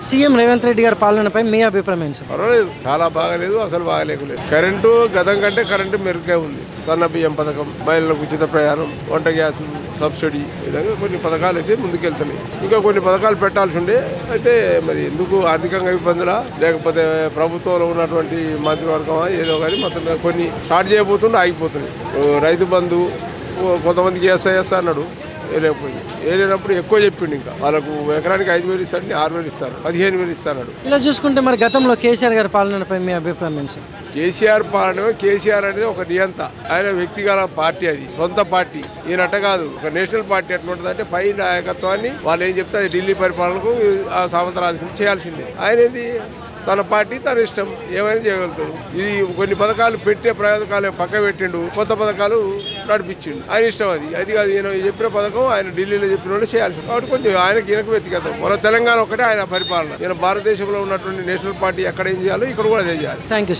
CM Revanth Reddy గారి పాలనపై మీ అభిప్రాయం ఏంటి సార్? పర్వాలేదు, చాలా బాగాలేదు, అసలు బాగాలేకలేదు. కరెంటు గతం కంటే కరెంటు మెరుగ్గా ఉంది. సన్న బియ్యం పథకం, మహిళలకు ఉచిత ప్రయాణం, వంట గ్యాస్ సబ్సిడీ, ఈ విధంగా కొన్ని పథకాలు అయితే ముందుకెళ్తున్నాయి. ఇంకా కొన్ని పథకాలు పెట్టాల్సి ఉండే, అయితే మరి ఎందుకు ఆర్థికంగా ఇబ్బందులా లేకపోతే ప్రభుత్వంలో ఉన్నటువంటి మంత్రివర్గమా ఏదో కానీ మొత్తం కొన్ని స్టార్ట్ చేయబోతుంటే ఆగిపోతున్నాయి. రైతు బంధు కొంతమందికి వేస్తా అన్నాడు, వేయలేకపోయింది. వేయలేనప్పుడు ఎక్కువ చెప్పిండు, ఇంకా వాళ్ళకు ఎకరానికి 5,000 ఇస్తాడు, 6,000 ఇస్తారు, 15,000 ఇస్తాడు. ఇలా చూసుకుంటే మరి గతంలో కేసీఆర్ గారి పాలనపై మీ అభిప్రాయం ఏంటి సార్? కేసీఆర్ పాలన, కేసీఆర్ అనేది ఒక నియంత, ఆయన వ్యక్తిగత పార్టీ, అది సొంత పార్టీ. ఈయనట్ట కాదు, ఒక నేషనల్ పార్టీ ఎట్లా ఉంటుంది అంటే పై నాయకత్వాన్ని వాళ్ళు ఏం చెప్తే అది ఢిల్లీ పరిపాలనకు ఆ సామంతరాజు చేయాల్సిందే. ఆయన ఏంది తన పార్టీ తన ఇష్టం, ఏమైనా చేయగలుగుతాడు. ఇది కొన్ని పథకాలు పెట్టే పథకాలు పక్క పెట్టిండు, కొత్త పథకాలు నడిపించిండు, ఆయన ఇష్టం. అది కాదు, ఈయన చెప్పిన పథకం ఆయన ఢిల్లీలో చెప్పిన వాళ్ళు చేయాల్సి. కాబట్టి కొంచెం ఆయనకి ఈయనకు వ్యక్తిగతం. మన తెలంగాణ ఒకటే ఆయన పరిపాలన. ఈయన భారతదేశంలో ఉన్నటువంటి నేషనల్ పార్టీ ఎక్కడ ఏం చేయాలో ఇక్కడ కూడా అదే చేయాలి. Thank you sir.